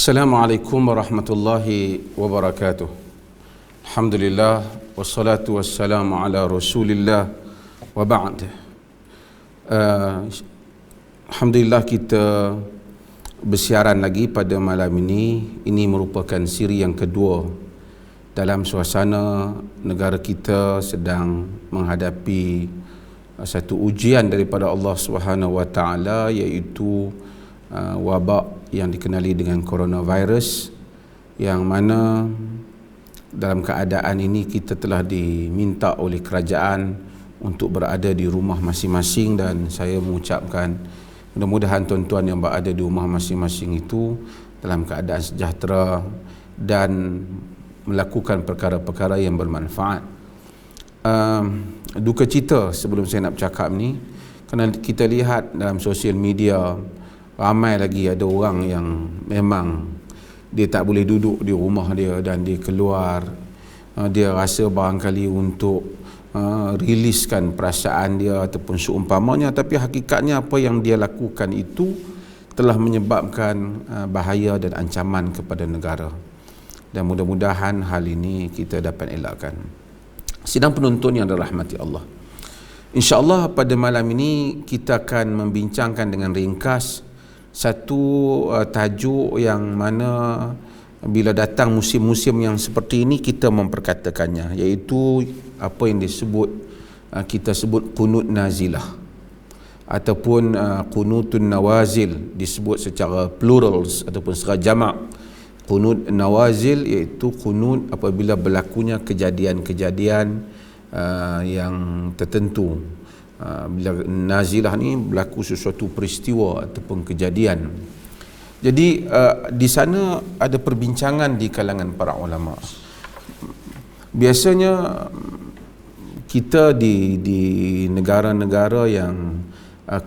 Assalamualaikum warahmatullahi wabarakatuh. Alhamdulillah wassalatu wassalamu ala Rasulillah wa ba'd. Alhamdulillah kita bersiaran lagi pada malam ini. Ini merupakan siri yang kedua dalam suasana negara kita sedang menghadapi satu ujian daripada Allah Subhanahu wa taala, iaitu wabak yang dikenali dengan coronavirus, yang mana dalam keadaan ini kita telah diminta oleh kerajaan untuk berada di rumah masing-masing, dan saya mengucapkan mudah-mudahan tuan-tuan yang berada di rumah masing-masing itu dalam keadaan sejahtera dan melakukan perkara-perkara yang bermanfaat. Duka cita sebelum saya nak bercakap ni, kerana kita lihat dalam sosial media ramai lagi ada orang yang memang dia tak boleh duduk di rumah dia dan dia keluar. Dia rasa barangkali untuk riliskan perasaan dia ataupun seumpamanya, tapi hakikatnya apa yang dia lakukan itu telah menyebabkan bahaya dan ancaman kepada negara. Dan mudah-mudahan hal ini kita dapat elakkan. Sidang penonton yang dirahmati Allah, InsyaAllah pada malam ini kita akan membincangkan dengan ringkas satu tajuk yang mana bila datang musim-musim yang seperti ini kita memperkatakannya, iaitu apa yang disebut kita sebut qunut nazilah ataupun qunutun nawazil, disebut secara plurals ataupun secara jamak. Qunut nawazil iaitu qunut apabila berlakunya kejadian-kejadian yang tertentu. Bila nazilah ni berlaku sesuatu peristiwa ataupun kejadian. Jadi di sana ada perbincangan di kalangan para ulama. Biasanya kita di negara-negara yang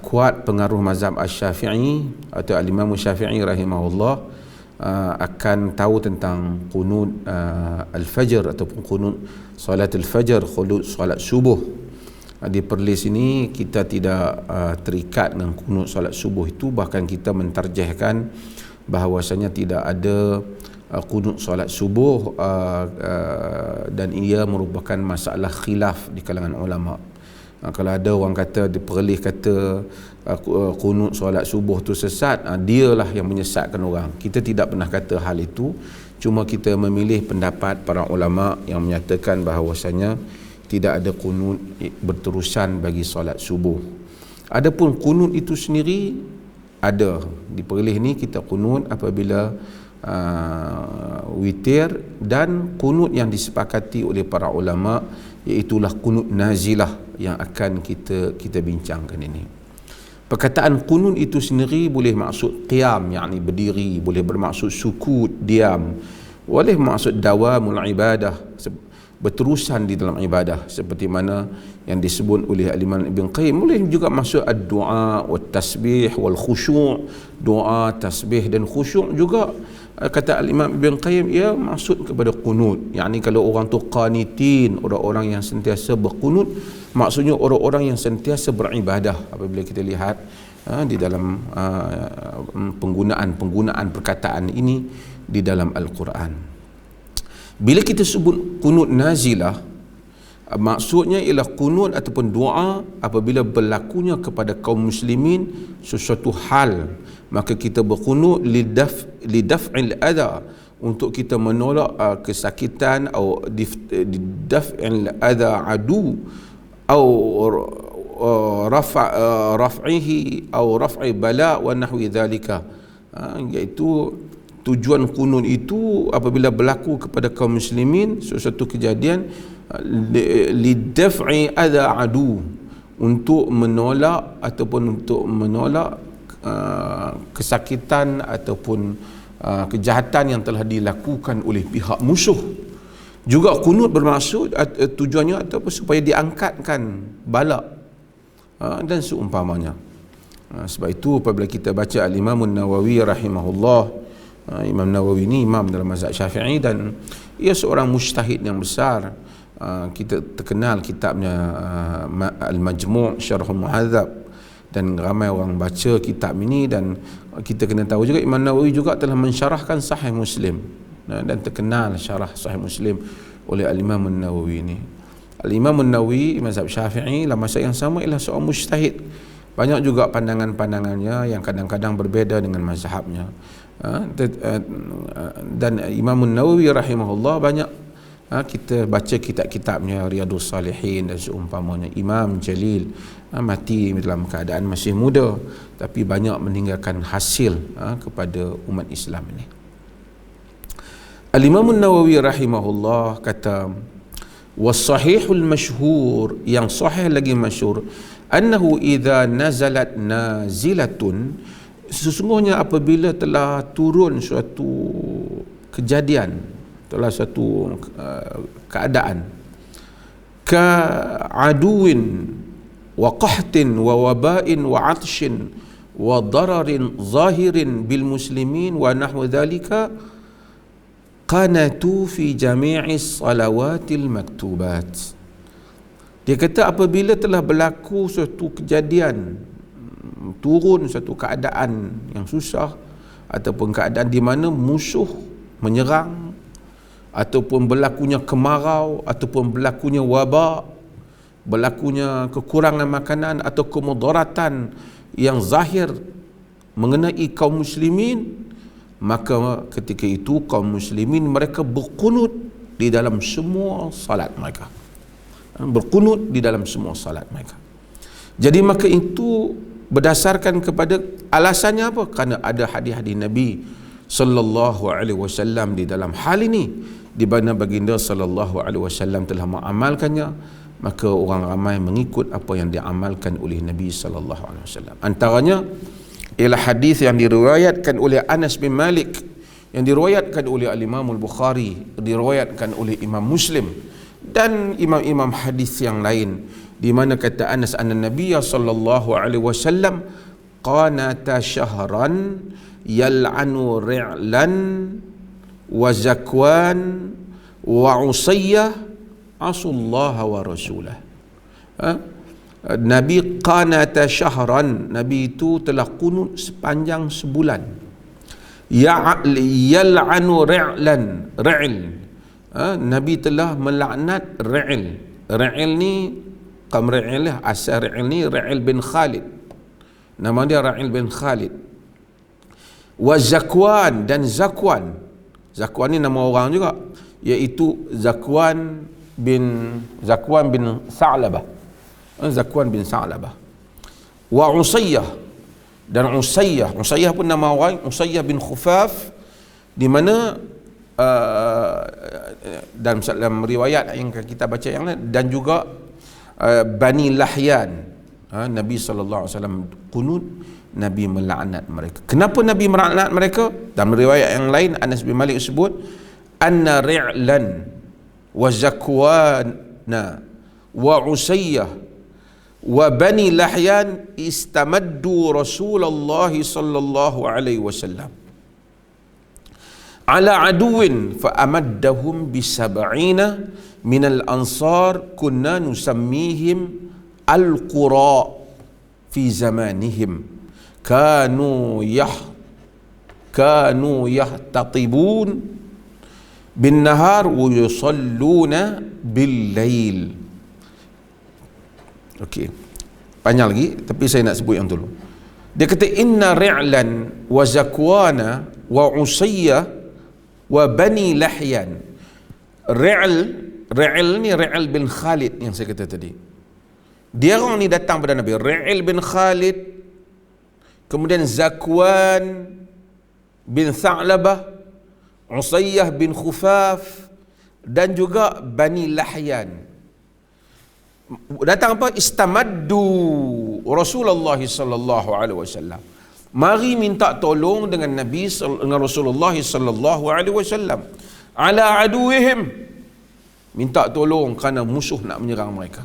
kuat pengaruh mazhab Asy-Syafi'i atau Al-Imam Syafi'i rahimahullah akan tahu tentang qunut al-fajr ataupun qunut solat al-fajr, qunut solat subuh. Di Perlis ini kita tidak terikat dengan qunut solat subuh itu, bahkan kita mentarjihkan bahawasanya tidak ada qunut solat subuh dan ia merupakan masalah khilaf di kalangan ulama. Kalau ada orang kata di Perlis kata qunut solat subuh tu sesat, dialah yang menyesatkan orang. Kita tidak pernah kata hal itu, cuma kita memilih pendapat para ulama yang menyatakan bahawasanya tidak ada qunut berterusan bagi solat subuh. Adapun qunut itu sendiri ada di Perlis ni, kita qunut apabila witir, dan qunut yang disepakati oleh para ulama iaitulah qunut nazilah yang akan kita bincangkan ini. Perkataan qunut itu sendiri boleh maksud qiyam, yakni berdiri, boleh bermaksud sukut, diam, boleh maksud dawamul ibadah, berterusan di dalam ibadah, seperti mana yang disebut oleh Al-Imam Ibn Qayyim. Boleh juga masuk ad-du'a wa tasbih wal khusyu', doa, tasbih dan khusyuk juga. Kata Al-Imam Ibn Qayyim, ia maksud kepada qunut, yakni kalau orang tu qanitin, orang-orang yang sentiasa berqunut, maksudnya orang-orang yang sentiasa beribadah. Apabila kita lihat di dalam penggunaan perkataan ini di dalam Al-Quran. Bila kita sebut qunut nazilah, maksudnya ialah qunut ataupun doa apabila berlakunya kepada kaum muslimin sesuatu hal, maka kita berqunut lidaf'il adha, untuk kita menolak kesakitan, atau daf'il adha adu, atau raf'ihi atau raf'i bala wa nahwi dhalika. Iaitu tujuan qunut itu apabila berlaku kepada kaum muslimin sesuatu kejadian lidaf'i adha adu, untuk menolak ataupun untuk menolak kesakitan ataupun kejahatan yang telah dilakukan oleh pihak musuh. Juga qunut bermaksud tujuannya ataupun supaya diangkatkan bala dan seumpamanya. Sebab itu apabila kita baca Al-Imam Nawawi rahimahullah, Imam Nawawi ini imam dalam mazhab Syafi'i dan ia seorang mujtahid yang besar. Kita terkenal kitabnya Al-Majmu' Syarhul Muhadzab, dan ramai orang baca kitab ini. Dan kita kena tahu juga Imam Nawawi juga telah mensyarahkan Sahih Muslim, dan terkenal syarah Sahih Muslim oleh Al-Imam An-Nawawi ini. Al-Imam An-Nawawi mazhab Syafi'i dalam masa yang sama ialah seorang mujtahid. Banyak juga pandangan-pandangannya yang kadang-kadang berbeza dengan mazhabnya. Dan Imam An-Nawawi rahimahullah banyak kita baca kitab-kitabnya, Riyadhus Salihin dan seumpamanya. Imam Jalil, mati dalam keadaan masih muda, tapi banyak meninggalkan hasil kepada umat Islam ini. Al-Imam An-Nawawi rahimahullah kata, was-sahihul masyhur, yang sahih lagi masyhur, annahu idza nazalat nazilatun, sesungguhnya apabila telah turun suatu kejadian, telah suatu keadaan, ka'aduin wa qahtin wa wabain wa atshin wa dararin zahirin bil muslimin wa nahwu dhalika, qanatu fi jami'is salawatil maktubat. Dia kata apabila telah berlaku suatu kejadian, turun suatu keadaan yang susah, ataupun keadaan di mana musuh menyerang, ataupun berlakunya kemarau, ataupun berlakunya wabak, berlakunya kekurangan makanan atau kemudaratan yang zahir mengenai kaum muslimin, maka ketika itu kaum muslimin mereka berqunut di dalam semua salat mereka. Berqunut di dalam semua salat mereka. Jadi maka itu berdasarkan kepada alasannya apa? Kerana ada hadis-hadis Nabi sallallahu alaihi wasallam di dalam hal ini, di mana baginda sallallahu alaihi wasallam telah mengamalkannya, maka orang ramai mengikut apa yang diamalkan oleh Nabi sallallahu alaihi wasallam. Antaranya ialah hadis yang diriwayatkan oleh Anas bin Malik, yang diriwayatkan oleh Al-Imam Al-Bukhari, diriwayatkan oleh Imam Muslim dan imam-imam hadis yang lain, di mana kata Anas anna Nabi sallallahu alaihi wasallam qanata syahran yal'anu ri'lan wa zakwan wa usayyah asullaha wa rasulah. Nabi qanata syahran, Nabi itu telah kunut sepanjang sebulan. Yal'anu ri'lan, ri'l, Nabi telah melaknat ri'l. Ri'l ni Ri'l lah, asal Ri'l ni Ri'l bin Khalid, nama dia Ri'l bin Khalid. Wa Zakwan, dan Zakwan, Zakwan ni nama orang juga, iaitu Zakwan bin Sa'labah, Zakwan bin Sa'labah. Wa Usayyah, dan Usayyah pun nama orang, Usayyah bin Khufaf, di mana dalam riwayat yang kita baca yang lain, dan juga Bani Lahyan, Nabi sallallahu alaihi wasallam qunut, Nabi melaknat mereka. Kenapa Nabi melaknat mereka? Dalam riwayat yang lain Anas bin Malik sebut, anna ri'lan wa zakwana wa usayyah wa bani lahyan istamaddu Rasulullah sallallahu alaihi wasallam ala aduwin fa amaddahum bi sab'ina min al-ansar kunna nusammihim al-qura fi zamanihim kanu yahtatibun bin nahar wa yusalluna bil lail. Okey, panjang lagi tapi saya nak sebut yang dulu. Dia kata inna ri'lan wa zakwana wa usayyah wa bani lahyan. Ri'l ni Ri'l bin Khalid yang saya kata tadi. Dia orang ni datang pada Nabi, Ri'l bin Khalid, kemudian Zakwan bin Tha'labah, Usayyah bin Khufaf, dan juga Bani Lahyan. Datang apa? Istamaddu Rasulullah sallallahu alaihi wasallam. Mari minta tolong dengan Nabi, dengan Rasulullah sallallahu alaihi wasallam. Ala aduwihim, minta tolong kerana musuh nak menyerang mereka.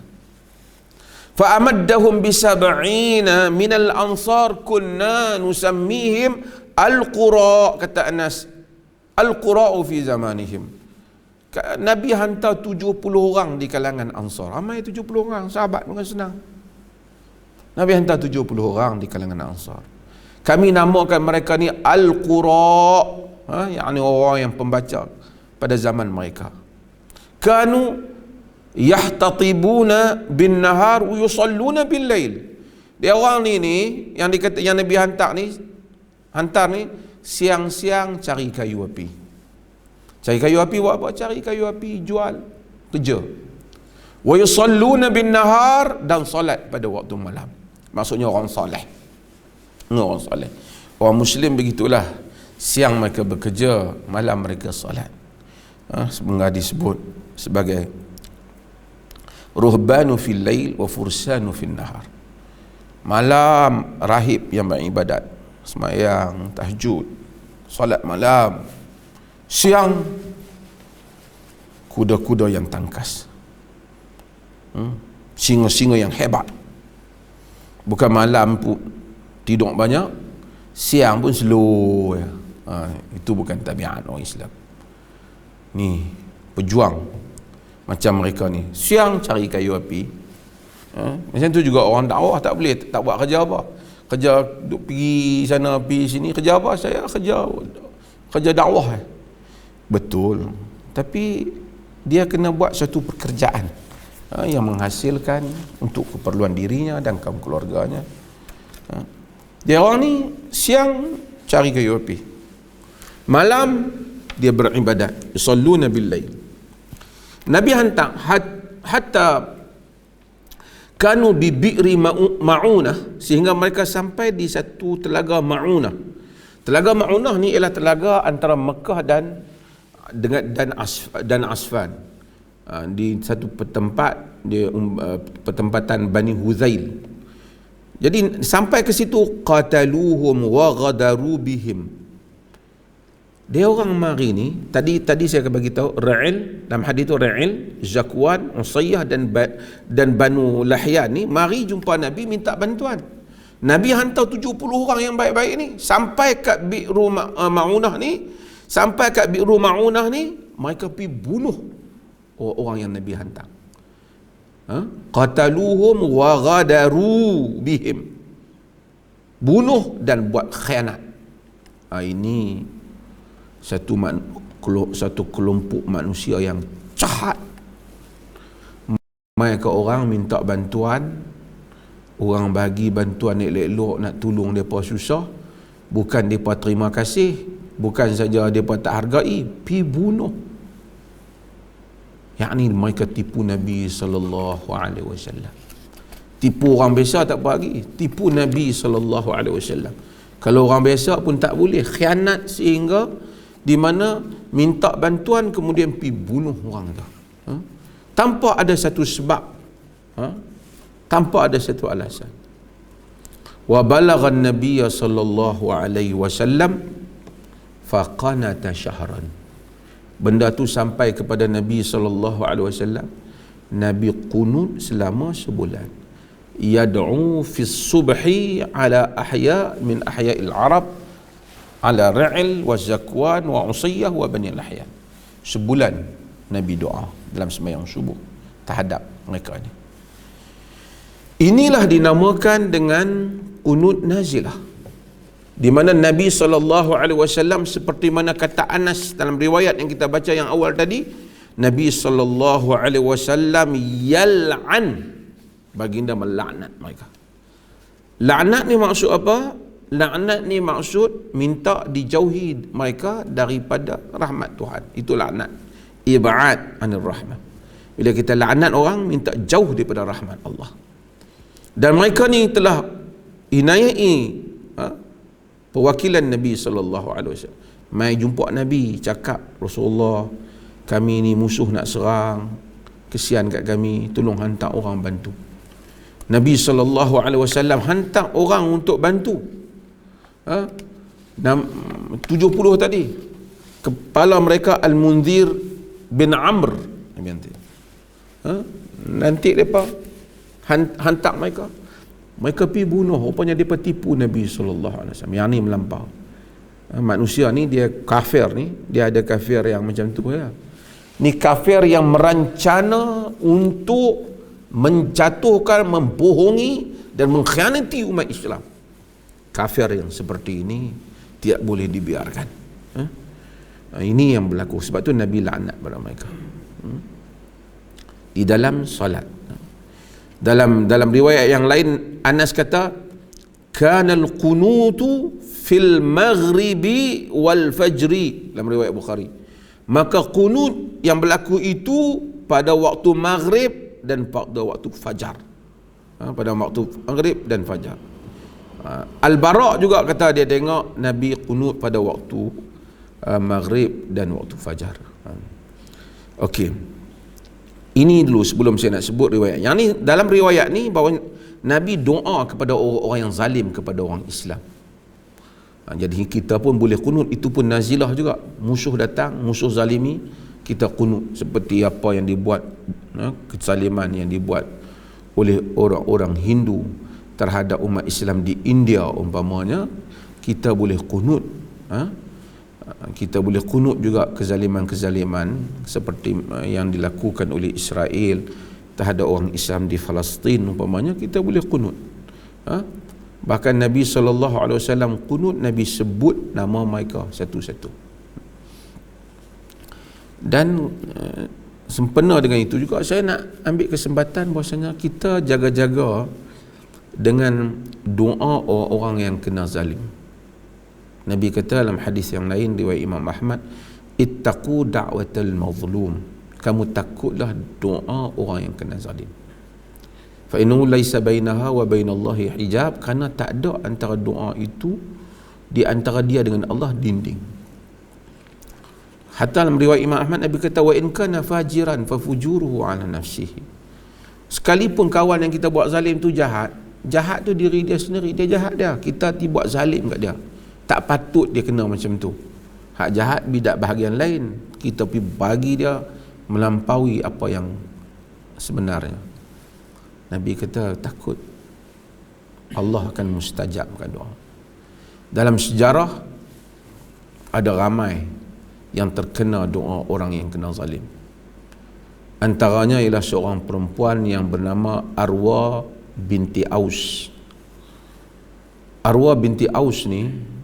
Fa amaddahum bi sab'ina min al-ansar kunna nusammihim al-qura, kata Anas, al-qura fi zamanihim. Nabi hantar 70 orang di kalangan Ansar. Ramai 70 orang, sahabat bukan senang. Nabi hantar 70 orang di kalangan Ansar. Kami namakan mereka ni Al-Qura, yakni orang yang pembaca pada zaman mereka. Kanu yahtatibuna bin nahar wa yusalluna bil lail. Dia orang ni yang dikata yang Nabi hantar ni siang-siang cari kayu api. Cari kayu api buat apa? Cari kayu api jual, kerja. Wa yusalluna bin nahar, dan solat pada waktu malam. Maksudnya orang soleh. Orang soleh. Orang Muslim begitulah. Siang mereka bekerja, malam mereka solat. Sebenarnya disebut sebagai ruhbanu fil lail wa fursanu fil nahar. Malam rahib yang beribadat, sembahyang tahajud, solat malam. Siang kuda-kuda yang tangkas, singa-singa yang hebat. Bukan malam pun tidur banyak, siang pun slow ya. Itu bukan tabiat orang Islam. Ni pejuang macam mereka ni, siang cari kayu api. Macam tu juga orang dakwah tak boleh tak buat kerja apa. Kerja duk pergi sana pergi sini, kerja apa? Saya kerja dakwah. Betul. Tapi dia kena buat satu pekerjaan yang menghasilkan untuk keperluan dirinya dan kaum keluarganya. Dia orang ni siang cari kayu api, malam dia beribadat, yusalluna bil lail. Nabi hantar hatta kanu bi bi'ri ma'unah, sehingga mereka sampai di satu telaga Ma'unah. Telaga Ma'unah ni ialah telaga antara Mekah dan Asfan. Di satu tempat, dia pertempatan Bani Huzail. Jadi sampai ke situ, qataluhum wa ghadaru bihim. Dia orang mari ni, tadi saya akan bagi tahu Ra'il, dalam hadis tu Ra'il, Zakwan, Usayyah dan Banu Lahyan ni mari jumpa Nabi minta bantuan. Nabi hantar 70 orang yang baik-baik ni sampai kat Bi'ru Ma'unah ni, mereka pergi bunuh orang yang Nabi hantar. Qataluhum wa ghadaru bihim. Bunuh dan buat khianat. Ini satu kelompok manusia yang jahat. Mereka orang minta bantuan, orang bagi bantuan elok-elok nak tolong mereka susah, bukan mereka terima kasih, bukan saja mereka tak hargai, pi bunuh. Yakni mereka tipu Nabi sallallahu alaihi wasallam. Tipu orang biasa tak apa lagi, tipu Nabi sallallahu alaihi wasallam. Kalau orang biasa pun tak boleh, khianat sehingga di mana minta bantuan kemudian pergi bunuh orang tu, tanpa ada satu sebab, tanpa ada satu alasan. Wa balagha an-nabiy sallallahu alaihi wasallam faqanata syahran. Benda tu sampai kepada Nabi sallallahu alaihi wasallam. Nabi qunut selama sebulan. Yad'u fi subhi ala ahya min ahya'il Arab, ala Ra'il wa Zakwan wa Usayyah wa Bani Lahyan. Sebulan Nabi doa dalam sembahyang subuh terhadap mereka ni. Inilah dinamakan dengan qunut nazilah, di mana Nabi SAW, seperti mana kata Anas dalam riwayat yang kita baca yang awal tadi, Nabi SAW yal'an, baginda melaknat mereka. Laknat ni maksud apa? Laknat ni maksud minta dijauhi mereka daripada rahmat Tuhan. Itu laknat. Ib'ad anir rahmah. Bila kita laknat orang, minta jauh daripada rahmat Allah. Dan mereka ni telah inayai perwakilan Nabi SAW. Mai jumpa Nabi, cakap, Rasulullah, kami ni musuh nak serang, kesian kat kami, tolong hantar orang bantu. Nabi SAW hantar orang untuk bantu. 70 tadi, kepala mereka Al-Munzir bin Amr. Nanti mereka hantar mereka pergi bunuh. Rupanya mereka tipu Nabi SAW. Yang ni melampau. Manusia ni dia kafir ni, dia ada kafir yang macam tu ya. Ni kafir yang merancana untuk menjatuhkan, membohongi dan mengkhianati umat Islam. Kafir yang seperti ini tidak boleh dibiarkan. Ini yang berlaku. Sebab tu Nabi laknat pada mereka. Di dalam solat. Dalam riwayat yang lain, Anas kata, kana al-qunutu fil maghribi wal fajri, dalam riwayat Bukhari. Maka qunut yang berlaku itu pada waktu maghrib dan pada waktu fajar. Pada waktu maghrib dan fajar. Al-Bara' juga kata dia tengok Nabi qunut pada waktu maghrib dan waktu fajar. Okey. Ini dulu sebelum saya nak sebut riwayat. Yang ni, dalam riwayat ni bahawa Nabi doa kepada orang-orang yang zalim kepada orang Islam. Jadi kita pun boleh kunut, itu pun nazilah juga. Musuh datang, musuh zalimi, kita kunut seperti apa yang dibuat, kezaliman yang dibuat oleh orang-orang Hindu terhadap umat Islam di India umpamanya. Kita boleh kunut. Kita boleh kunut juga kezaliman-kezaliman seperti yang dilakukan oleh Israel terhadap orang Islam di Palestin umpamanya. Kita boleh kunut. Bahkan Nabi SAW kunut, Nabi sebut nama mereka satu-satu. Dan sempena dengan itu juga saya nak ambil kesempatan bahasanya kita jaga-jaga dengan doa orang-orang yang kena zalim. Nabi kata dalam hadis yang lain riwayat Imam Ahmad, ittaqu da'watal mazlum, kamu takutlah doa orang yang kena zalim. Fa innahu laisa bainaha wa bainallahi hijab, kerana tak ada antara doa itu di antara dia dengan Allah dinding. Hatta dalam riwayat Imam Ahmad Nabi kata, wa in kana fajiran fa fujuruhu ala nafsihi, sekalipun kawan yang kita buat zalim tu jahat, jahat tu diri dia sendiri, dia jahat dia, kita buat zalim kat dia. Tak patut dia kena macam tu. Hak jahat bidak bahagian lain, kita pergi bagi dia melampaui apa yang sebenarnya. Nabi kata takut Allah akan mustajabkan doa. Dalam sejarah ada ramai yang terkena doa orang yang kena zalim. Antaranya ialah seorang perempuan yang bernama Arwa binti Aus. Arwa binti Aus ni,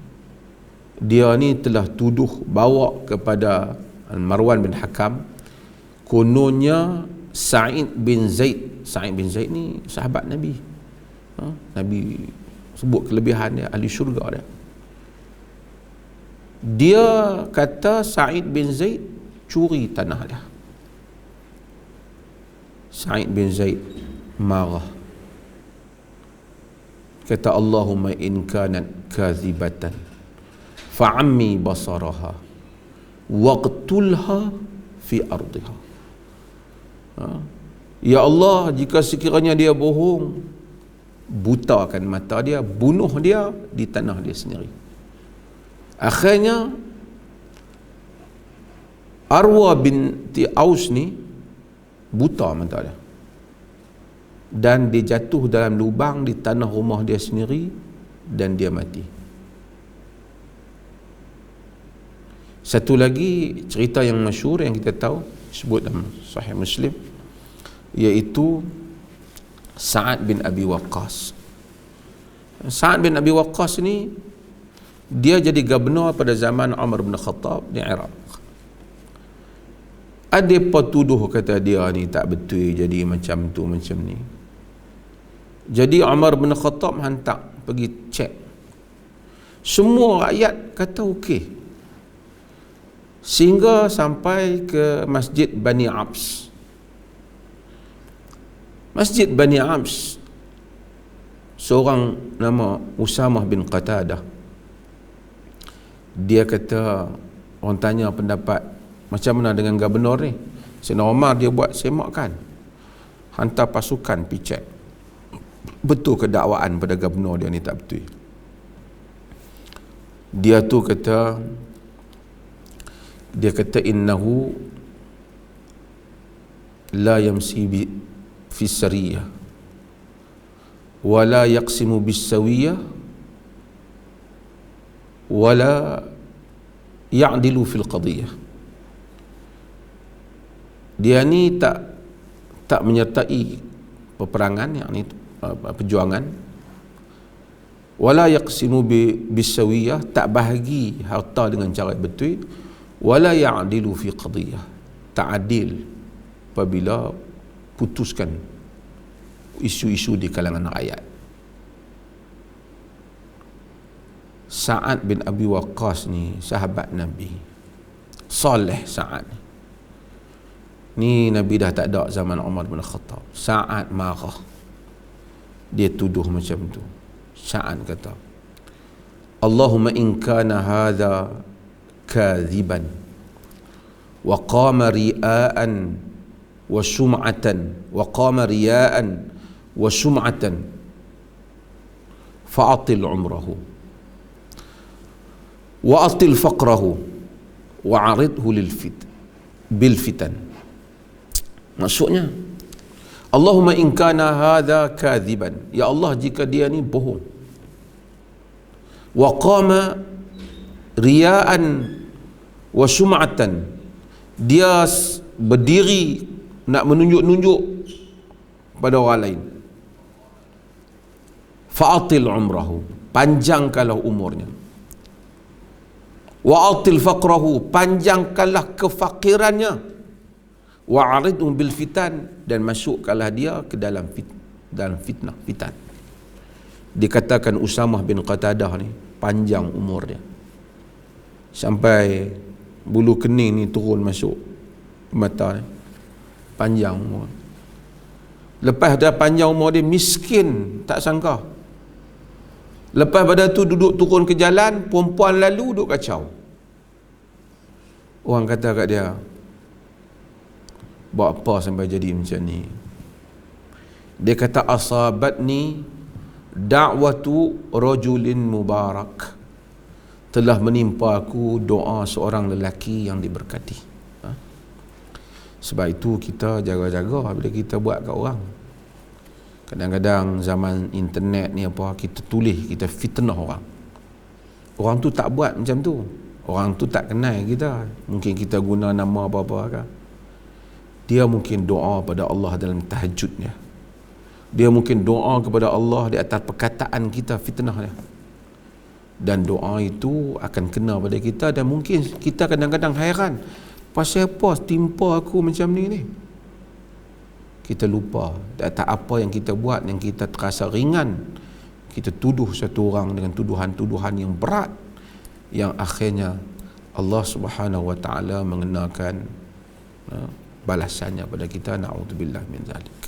dia ni telah tuduh bawa kepada Marwan bin Hakam, kononnya Sa'id bin Zaid. Sa'id bin Zaid ni sahabat Nabi. Nabi sebut kelebihan dia, ahli syurga dia. Dia kata Sa'id bin Zaid curi tanah dia. Sa'id bin Zaid marah, kata Allahumma in kanat kazibatan fa'ammi basaraha waqtulha fi ardiha. Ya Allah, jika sekiranya dia bohong, butakan mata dia, bunuh dia di tanah dia sendiri. Akhirnya Arwa binti Aus ni buta mata dia, dan dia jatuh dalam lubang di tanah rumah dia sendiri dan dia mati. Satu lagi cerita yang masyhur yang kita tahu, sebut dalam Sahih Muslim, iaitu Sa'ad bin Abi Waqqas. Sa'ad bin Abi Waqqas ni dia jadi gubernur pada zaman Umar bin Khattab di Iraq. Ada petuduh kata dia ni tak betul, jadi macam tu macam ni. Jadi Umar bin Khattab hantar pergi cek. Semua rakyat kata okey. Sehingga sampai ke Masjid Bani Abs. Masjid Bani Abs, seorang nama Usamah bin Qatadah, dia kata, orang tanya pendapat macam mana dengan gubernur ni. Sayyidina Umar dia buat semakan, hantar pasukan pergi cek betul ke dakwaan pada gubernur dia ni tak betul. Dia kata innahu la yamsi fi sariyah wa la yaqsimu bis sawiyah wa la ya'dilu fil qadiyah. Dia ni tak menyertai peperangan, yakni perjuangan. Wala yaqsimu bisawiyah, tak bahagi harta dengan cara betul. Wala ya'dilu fi qadiyah, tak adil apabila putuskan isu-isu di kalangan rakyat. Sa'ad bin Abi Waqqas ni sahabat Nabi, soleh Sa'ad ni. Nabi dah tak ada zaman Umar bin Khattab. Sa'ad marah, dia tuduh macam tu. Sa'ad kata, Allahumma in kana hadha kadhiban wa qama ria'an wa sum'atan wa qama ria'an wa sum'atan fa'atil umrahu wa atil faqrahu wa aridhu bil fitan. Maksudnya, Allahumma in kana hadha kadhiban, ya Allah, jika dia ni bohong, wa qama riya'an wa sum'atan, dia berdiri nak menunjuk-nunjuk pada orang lain, fa'atil umrahu, panjangkanlah umurnya, wa atil faqrahu, panjangkanlah kefakirannya, wa aridhum bil fitan, dan masukkanlah dia ke dalam fitnah, fitan. Dikatakan Usamah bin Qatadah ni panjang umur dia, sampai bulu kening ni turun masuk mata ni, panjang umur. Lepas dah panjang umur dia, miskin tak sangka. Lepas pada tu duduk turun ke jalan, perempuan lalu duduk kacau. Orang kata kat dia, buat apa sampai jadi macam ni? Dia kata, asabatni da'watu rajulin mubarak, telah menimpa aku doa seorang lelaki yang diberkati. Sebab itu kita jaga-jaga bila kita buat kat orang. Kadang-kadang zaman internet ni apa, kita tulis, kita fitnah orang. Orang tu tak buat macam tu, orang tu tak kenal kita, mungkin kita guna nama apa-apa kan. Dia mungkin doa pada Allah dalam tahajudnya, dia mungkin doa kepada Allah di atas perkataan kita, fitnah dia, dan doa itu akan kena pada kita. Dan mungkin kita kadang-kadang hairan, pasal apa timpa aku macam ni. Kita lupa tak apa yang kita buat yang kita terasa ringan, kita tuduh satu orang dengan tuduhan-tuduhan yang berat, yang akhirnya Allah Subhanahu wa taala mengenakan balasannya pada kita. Na'udzubillah min zalik.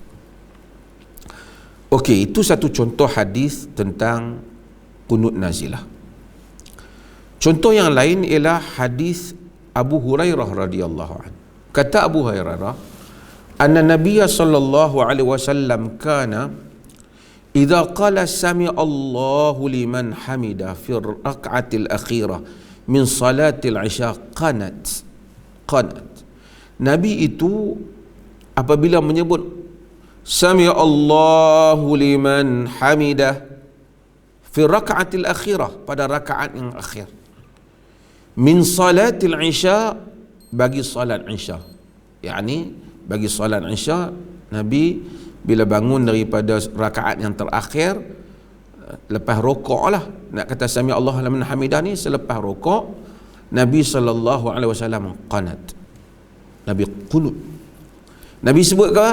Okey, itu satu contoh hadis tentang qunut nazilah. Contoh yang lain ialah hadis Abu Hurairah radhiyallahu anhu. Kata Abu Hurairah, anna Nabiya sallallahu alaihi wasallam kana idza qala sami Allahu liman hamida fi rak'atil akhirah min salatil isya qanat. Nabi itu apabila menyebut sami Allahu liman hamidah fi rak'atil akhirah, pada rakaat yang akhir, min salatil isya, bagi salat isya, yakni bagi salat isya, Nabi bila bangun daripada rakaat yang terakhir, lepas rokok lah, nak kata sami Allah liman hamidah ni, selepas rokok Nabi SAW qanat, Nabi qunut. Nabi sebut ke,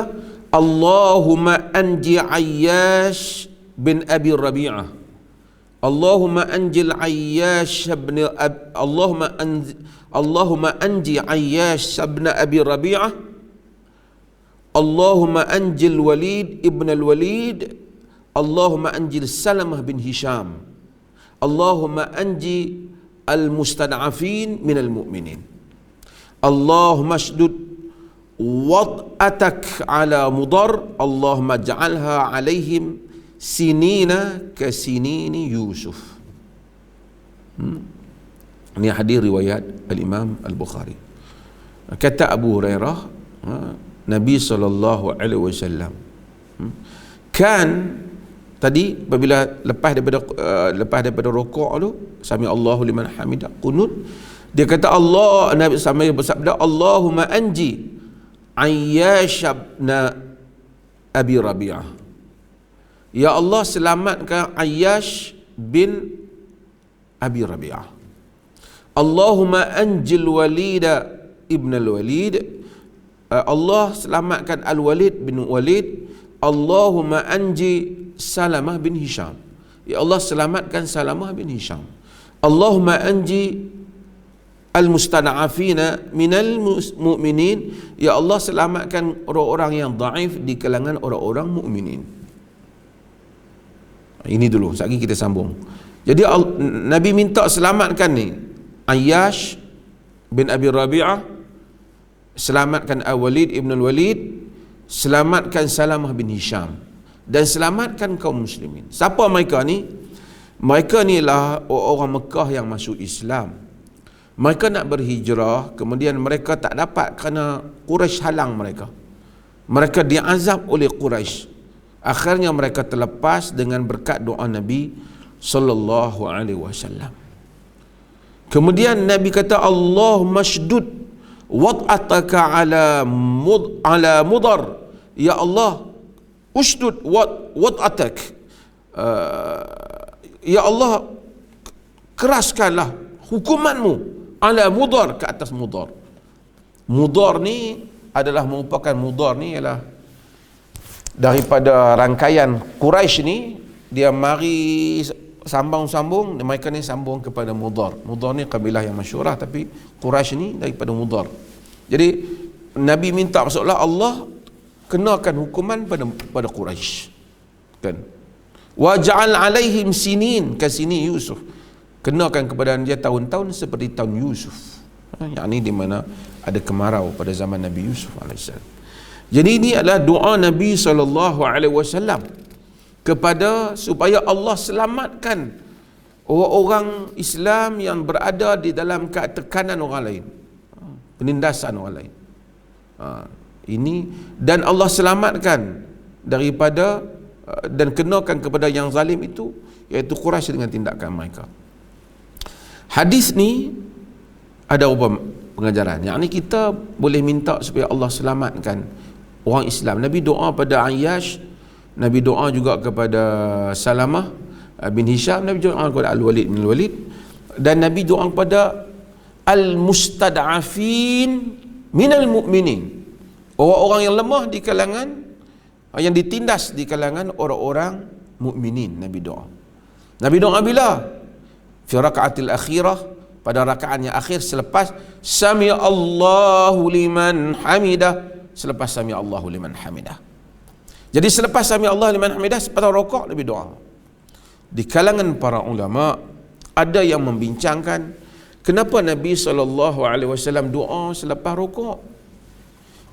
Allahumma anji Ayyash bin Abi Rabi'ah, Allahumma anjil Ayyash bin Allahumma anji Ayyash bin Abi Rabi'ah, Allahumma anjil Walid ibn al-Walid, Allahumma anjil Salamah bin Hisham, Allahumma anji al-mustad'afin minal mu'minin, Allahumma shdud wad'atak ala mudar, Allahumma ja'alha alaihim sinina ka sinini Yusuf. Ini hadis riwayat al-Imam al-Bukhari. Kata Abu Hurairah, Nabi SAW kan tadi apabila lepas daripada rukuk tu, sami Allahu liman hamidah, qunut, dia kata Allah, Nabi SAW bersabda, Allahumma anji Ayyash bin Abi Rabi'ah, Ya Allah, selamatkan Ayyash bin Abi Rabi'ah. Allahumma anjil Walida ibn al-Walid. Allah, selamatkan Al-Walid bin Walid. Allahumma anji Salamah bin Hisham. Ya Allah, selamatkan Salamah bin Hisham. Allahumma anji al-mustada'afina minal mu'minin. Ya Allah, selamatkan orang-orang yang dhaif di kalangan orang-orang mukminin. Ini dulu, sekali kita sambung. Jadi Nabi minta selamatkan ni Ayyash bin Abi Rabi'ah, selamatkan Al-Walid ibn al-Walid, selamatkan Salamah bin Hisham, dan selamatkan kaum muslimin. Siapa mereka ni? Mereka ni lah orang Mekah yang masuk Islam. Mereka nak berhijrah, kemudian mereka tak dapat kerana Quraisy halang mereka. Mereka diazab oleh Quraisy. Akhirnya mereka terlepas dengan berkat doa Nabi sallallahu alaihi wasallam. Kemudian Nabi kata, Allah mashdud wad'ataka ala mudar. Ya Allah, ushdud wad'atak. Ya Allah, keraskanlah hukumanmu ala mudar, ke atas mudar. Mudar ni adalah merupakan, mudar ni ialah daripada rangkaian Quraisy ni, dia mari sambung-sambung, mereka ni sambung kepada Mudar. Mudar ni kabilah yang masyhurah, tapi Quraisy ni daripada Mudar. Jadi Nabi minta, maksudlah Allah kenakan hukuman pada Quraisy, kan? Wa ja'al alaihim sinin kasini Yusuf, kenakan kepada dia tahun-tahun seperti tahun Yusuf, yakni di mana ada kemarau pada zaman Nabi Yusuf alaihissalam. Jadi ini adalah doa Nabi SAW kepada supaya Allah selamatkan orang-orang Islam yang berada di dalam tekanan orang lain, penindasan orang lain. Ini, dan Allah selamatkan daripada dan kenakan kepada yang zalim itu, iaitu Quraisy dengan tindakan mereka. Hadis ni ada beberapa pengajaran. Yang ni kita boleh minta supaya Allah selamatkan orang Islam. Nabi doa pada Ayyash, Nabi doa juga kepada Salamah bin Hisham, Nabi doa kepada Al-Walid bin Al-Walid, dan Nabi doa kepada al-mustad'afin minal mu'minin, orang-orang yang lemah di kalangan, yang ditindas di kalangan orang-orang mukminin. Nabi doa. Nabi doa bila? Fi raka'atil akhirah, pada rakaat yang akhir selepas Sami Allahu liman hamidah, selepas Sami Allahu liman hamidah. Jadi selepas Sami Allahu liman hamidah, pada rukuk Nabi doa. Di kalangan para ulama ada yang membincangkan kenapa Nabi SAW doa selepas rukuk.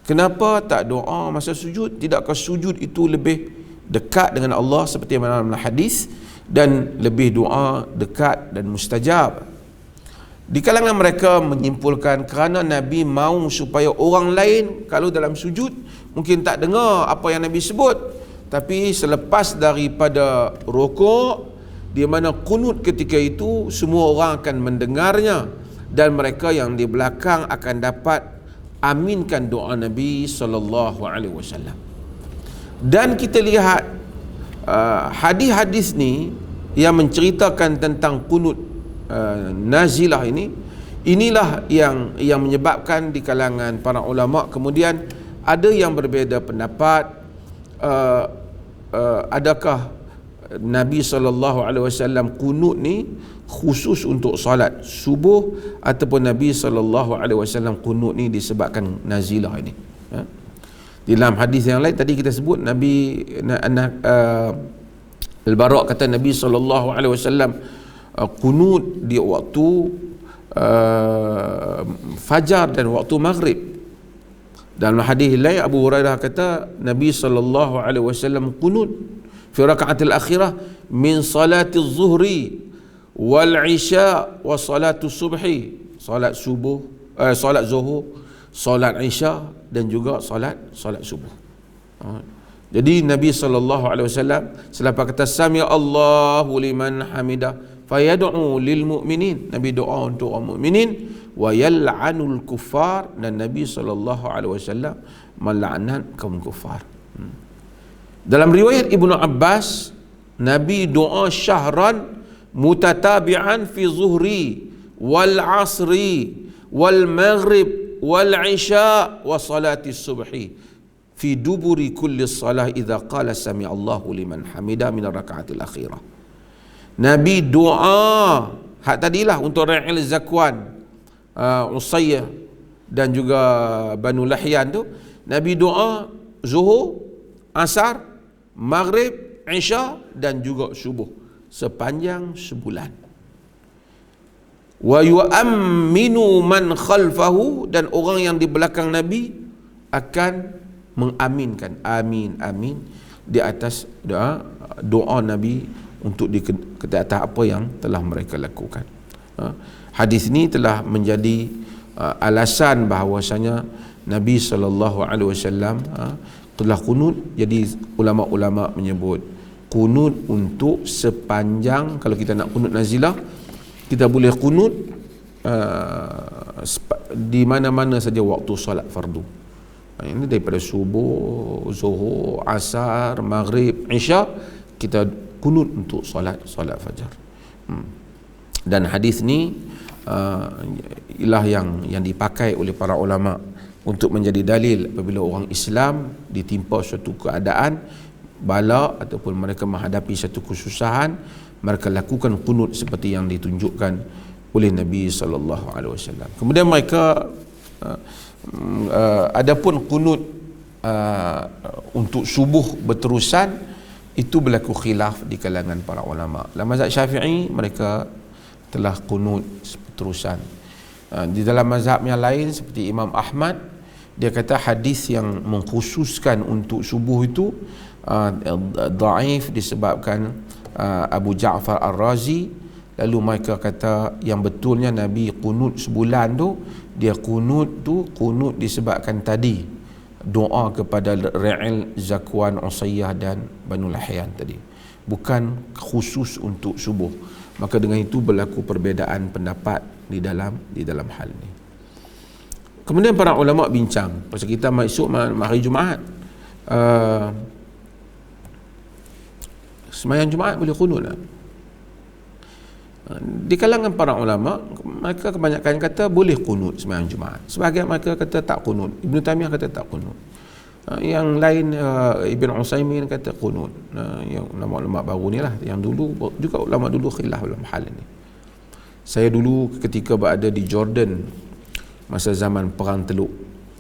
Kenapa tak doa masa sujud? Tidakkah sujud itu lebih dekat dengan Allah seperti mana dalam hadis, dan lebih doa dekat dan mustajab? Di kalangan mereka menyimpulkan kerana Nabi mahu supaya orang lain kalau dalam sujud mungkin tak dengar apa yang Nabi sebut, tapi selepas daripada rukuk, di mana kunut ketika itu semua orang akan mendengarnya, dan mereka yang di belakang akan dapat aminkan doa Nabi SAW. Dan kita lihat hadis-hadis ni yang menceritakan tentang kunut nazilah ini, inilah yang menyebabkan di kalangan para ulama kemudian ada yang berbeza pendapat, adakah Nabi SAW kunut ni khusus untuk salat subuh, ataupun Nabi SAW kunut ni disebabkan nazilah ini. Di dalam hadis yang lain tadi kita sebut, Nabi Al-Bara' kata Nabi SAW kunut di waktu fajar dan waktu maghrib. Dalam hadis lain Abu Hurairah kata Nabi SAW kunut fi raka'atil akhirah min salati zuhri wal isya wa salatu subhi, salat subuh, salat zuhur, salat isya, dan juga salat subuh. Jadi Nabi SAW selepas kata Sami Allahu liman hamidah fayad'u lil mu'minin, Nabi doa untuk orang mukminin, wa yal'anul kuffar, dan Nabi SAW melaknat kaum kufar. Dalam riwayat Ibnu Abbas, Nabi doa syahran mutatabi'an fi zuhri wal asri wal maghrib wal isya wa salati subhi fi duburi kulli salah idza qala sami Allahu liman hamida min raka'atil akhirah. Nabi doa hak tadilah untuk Ra'il Zakwan, Usayyah dan juga Banu Lahyan tu, Nabi doa Zuhur, Asar, Maghrib, Isya dan juga Subuh sepanjang sebulan. Wa yu'amminu man khalfahu, dan orang yang di belakang Nabi akan mengaminkan, amin amin, di atas doa Nabi untuk di atas apa yang telah mereka lakukan. Hadis ini telah menjadi alasan bahawasanya Nabi SAW telah kunut. Jadi ulama-ulama menyebut kunut untuk sepanjang, kalau kita nak kunut nazilah, kita boleh kunut di mana-mana saja waktu solat fardu. Ini daripada subuh, zuhur, asar, maghrib, isya, kita kunut untuk solat fajar. Dan hadis ni ialah yang dipakai oleh para ulama untuk menjadi dalil apabila orang Islam ditimpa suatu keadaan bala ataupun mereka menghadapi satu kesusahan, mereka lakukan kunut seperti yang ditunjukkan oleh Nabi SAW. Kemudian mereka adapun kunut untuk subuh berterusan, itu berlaku khilaf di kalangan para ulama. Dalam mazhab Syafi'i mereka telah kunut berterusan. Di dalam mazhab yang lain seperti Imam Ahmad, dia kata hadis yang mengkhususkan untuk subuh itu dhaif disebabkan Abu Ja'far Ar-Razi. Lalu mereka kata yang betulnya Nabi kunut sebulan tu, dia kunut disebabkan tadi doa kepada Ra'il, Zakwan, Usayyah dan Banu Lahyan tadi, bukan khusus untuk subuh. Maka dengan itu berlaku perbezaan pendapat di dalam hal ini. Kemudian para ulama bincang pasal kita masuk hari Jumaat, sembahyang Jumaat boleh kunut tak? Di kalangan para ulama, mereka kebanyakan kata boleh kunut sembahyang Jumaat. Sebahagian mereka kata tak kunut. Ibn Taymiyah kata tak kunut. Yang lain Ibn Utsaimin kata kunut. Yang ulama-ulama baru ni lah. Yang dulu juga ulama dulu khilaf dalam hal ini. Saya dulu ketika berada di Jordan masa zaman perang Teluk,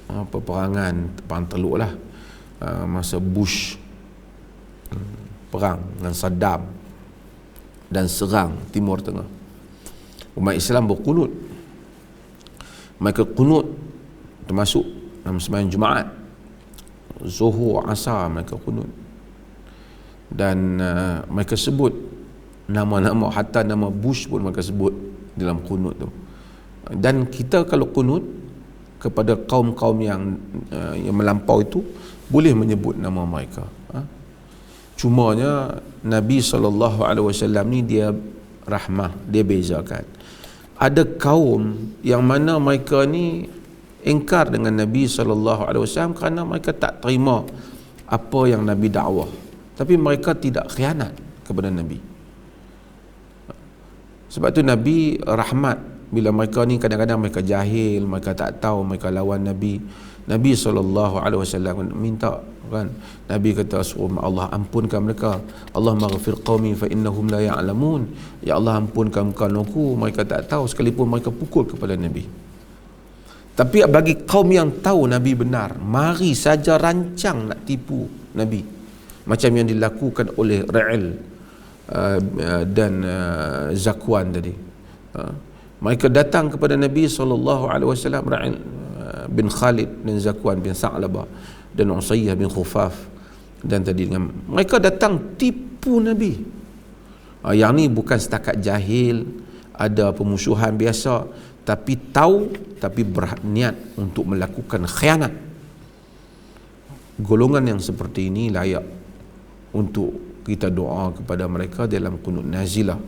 perang Teluk lah, masa Bush perang dengan Saddam dan serang Timur Tengah, umat Islam berkunut. Mereka kunut termasuk dalam sembahyang Jumaat, Zuhur, Asar, mereka kunut. Dan mereka sebut nama-nama, hatta nama Bush pun mereka sebut dalam kunut tu. Dan kita kalau kunut kepada kaum-kaum yang melampau itu, boleh menyebut nama mereka. Cumanya Nabi SAW ni dia rahmah, dia bezakan. Ada kaum yang mana mereka ni ingkar dengan Nabi SAW kerana mereka tak terima apa yang Nabi dakwah, tapi mereka tidak khianat kepada Nabi. Sebab tu Nabi rahmat. Bila mereka ni kadang-kadang mereka jahil, mereka tak tahu, mereka lawan Nabi, Nabi SAW minta kan, Nabi kata suruh Allah ampunkan mereka, Allah maghfir qaumi fa innahum la ya'lamun, ya Allah ampunkan kaumku, mereka tak tahu, sekalipun mereka pukul kepada Nabi. Tapi bagi kaum yang tahu Nabi benar, mari saja rancang nak tipu Nabi, macam yang dilakukan oleh Ra'il dan Zakwan tadi. Mereka datang kepada Nabi SAW, Ra'il bin Khalid dan Zakwan bin Sa'labah dan Usayyah bin Khufaf, dan tadi dengan mereka datang tipu Nabi. Yang ni bukan setakat jahil, ada pemusuhan biasa, tapi tahu, tapi berniat untuk melakukan khianat. Golongan yang seperti ini layak untuk kita doa kepada mereka dalam kunut nazilah.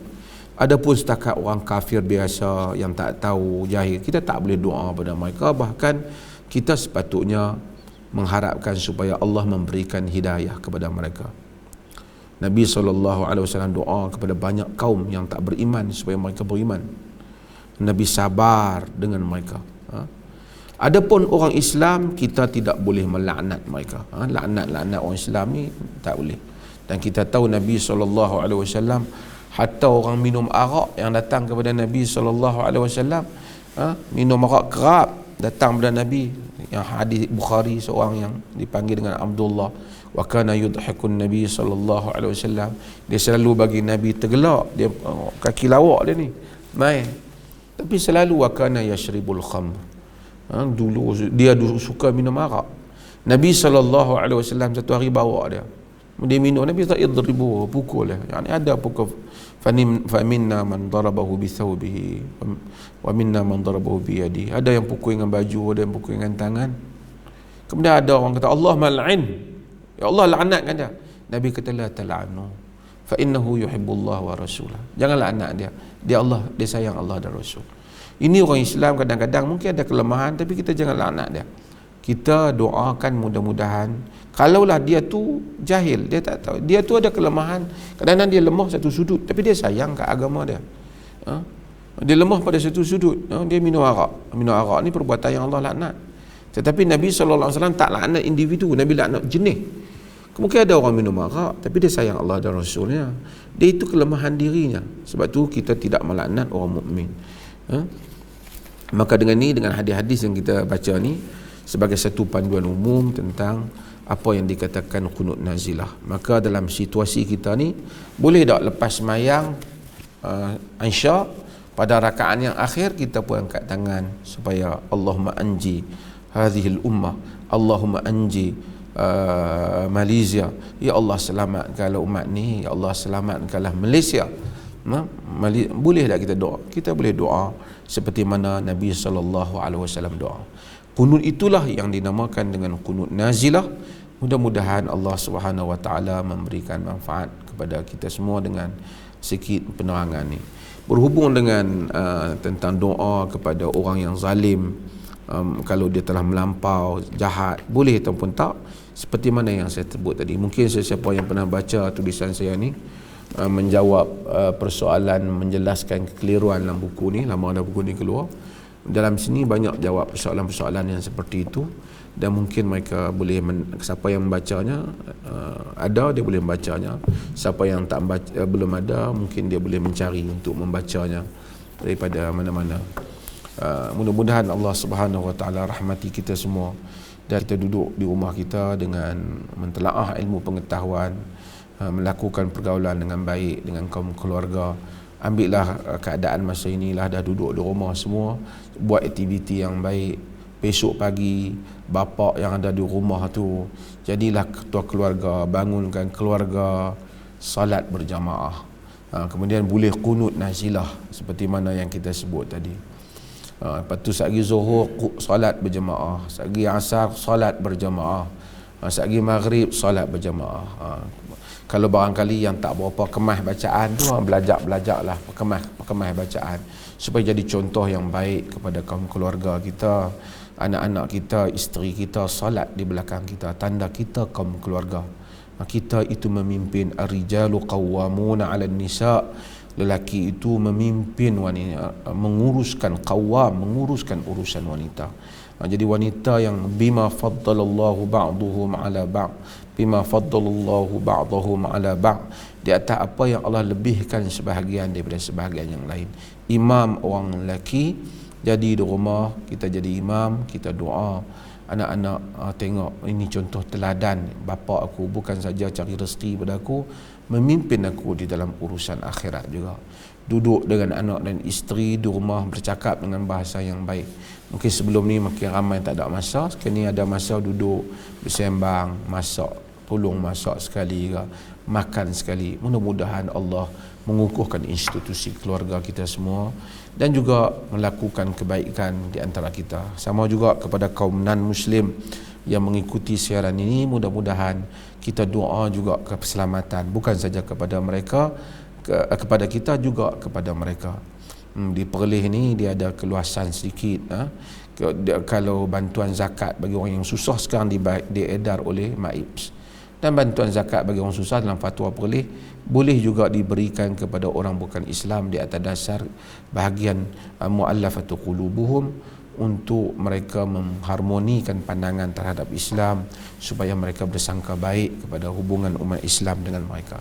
Adapun setakat orang kafir biasa yang tak tahu, jahil, kita tak boleh doa pada mereka. Bahkan kita sepatutnya mengharapkan supaya Allah memberikan hidayah kepada mereka. Nabi SAW doa kepada banyak kaum yang tak beriman supaya mereka beriman. Nabi sabar dengan mereka. Adapun orang Islam, kita tidak boleh melaknat mereka. Laknat orang Islam ni tak boleh. Dan kita tahu Nabi SAW, hatta orang minum arak yang datang kepada Nabi SAW, minum arak kerap datang kepada Nabi. Yang hadis Bukhari, seorang yang dipanggil dengan Abdullah, wa kana yudhikun Nabi SAW, dia selalu bagi Nabi tergelak, dia kaki lawak dia ni main, tapi selalu wa kana yashribul khamr. Dulu dia suka minum arak. Nabi SAW satu hari bawa dia minum, Nabi tak idribu, pukul dia, yani ada pukul. Faminna man darabahu bi thawbihi wa minna man darabahu bi yadihi. Ada yang pukul dengan baju, ada yang pukul dengan tangan. Kemudian ada orang kata Allah mal'in, ya Allah laknatkan dia. Nabi kata la tal'anu fa innahu yuhibbullah wa rasulah. Jangan laknat dia. Dia sayang Allah dan Rasul. Ini orang Islam kadang-kadang mungkin ada kelemahan, tapi kita jangan laknat dia. Kita doakan mudah-mudahan, kalaulah dia tu jahil, dia tak tahu, dia tu ada kelemahan, kadang-kadang dia lemah satu sudut, tapi dia sayang ke agama dia. Dia lemah pada satu sudut, dia minum arak. Minum arak ni perbuatan yang Allah laknat. Tetapi Nabi SAW tak laknat individu, Nabi laknat jenis. Mungkin ada orang minum arak, tapi dia sayang Allah dan Rasulnya. Dia itu kelemahan dirinya. Sebab tu kita tidak melaknat orang mukmin. Maka dengan hadis-hadis yang kita baca ni sebagai satu panduan umum tentang apa yang dikatakan qunut nazilah. Maka dalam situasi kita ni, boleh tak lepas sembahyang Isya, pada rakaat yang akhir kita pun angkat tangan supaya Allahumma anji hadhil ummah, Allahumma anji Malaysia, ya Allah selamatkanlah umat ni, ya Allah selamatkanlah Malaysia. Boleh tak kita doa? Kita boleh doa seperti mana Nabi SAW doa. Qunut itulah yang dinamakan dengan qunut nazilah. Mudah-mudahan Allah Subhanahu Wa Taala memberikan manfaat kepada kita semua dengan sikit penerangan ni. Berhubung dengan tentang doa kepada orang yang zalim, kalau dia telah melampau jahat, boleh ataupun tak, seperti mana yang saya sebut tadi. Mungkin sesiapa yang pernah baca tulisan saya ni, menjawab persoalan, menjelaskan kekeliruan dalam buku ni, lama dah buku ni keluar. Dalam sini banyak jawab persoalan-persoalan yang seperti itu, dan mungkin mereka boleh siapa yang membacanya, ada dia boleh membacanya, siapa yang tak membaca, belum ada, mungkin dia boleh mencari untuk membacanya daripada mana-mana. Mudah-mudahan Allah Subhanahu Wa Taala rahmati kita semua, dan kita duduk di rumah kita dengan mentelaah ilmu pengetahuan, melakukan pergaulan dengan baik dengan kaum keluarga. Ambillah keadaan masa inilah, dah duduk di rumah semua, buat aktiviti yang baik. Besok pagi bapa yang ada di rumah tu, jadilah ketua keluarga, bangunkan keluarga, salat berjamaah. Kemudian boleh qunut nazilah seperti mana yang kita sebut tadi. Lepas tu sehari zuhur salat berjamaah, sehari asar salat berjamaah, sehari maghrib salat berjamaah. Kalau barangkali yang tak berapa kemas bacaan tu, belajar-belajarlah kemas bacaan supaya jadi contoh yang baik kepada kaum keluarga kita, anak-anak kita, isteri kita, salat di belakang kita, tanda kita kaum keluarga. Kita itu memimpin, ar-rijalu qawwamuna 'alan nisa, lelaki itu memimpin wanita, menguruskan urusan wanita. Jadi wanita yang bima faddalallahu ba'duhum 'ala ba'd, bima faddalallahu ba'dahum 'ala ba'd, di atas apa yang Allah lebihkan sebahagian daripada sebahagian yang lain. Imam orang lelaki, jadi di rumah kita jadi imam, kita doa, anak-anak tengok ini contoh teladan bapa aku, bukan saja cari rezeki pada aku, memimpin aku di dalam urusan akhirat juga. Duduk dengan anak dan isteri di rumah, bercakap dengan bahasa yang baik. Mungkin sebelum ni makin ramai tak ada masa, sekarang ni ada masa duduk bersembang, masak, tolong masak sekali ke, makan sekali. Mudah-mudahan Allah mengukuhkan institusi keluarga kita semua, dan juga melakukan kebaikan di antara kita. Sama juga kepada kaum non-Muslim yang mengikuti siaran ini, mudah-mudahan kita doa juga keselamatan, bukan saja kepada mereka, kepada kita juga kepada mereka. Di Perlis ni dia ada keluasan sedikit. Kalau bantuan zakat bagi orang yang susah sekarang diedar oleh MAIPS, dan bantuan zakat bagi orang susah dalam fatwa Perlis boleh juga diberikan kepada orang bukan Islam di atas dasar bahagian mu'allafatu qulubuhum, untuk mereka mengharmonikan pandangan terhadap Islam supaya mereka bersangka baik kepada hubungan umat Islam dengan mereka.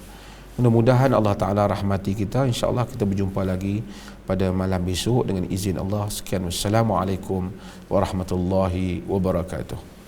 Mudah-mudahan Allah Ta'ala rahmati kita. InsyaAllah kita berjumpa lagi pada malam besok dengan izin Allah. Sekian, wassalamualaikum warahmatullahi wabarakatuh.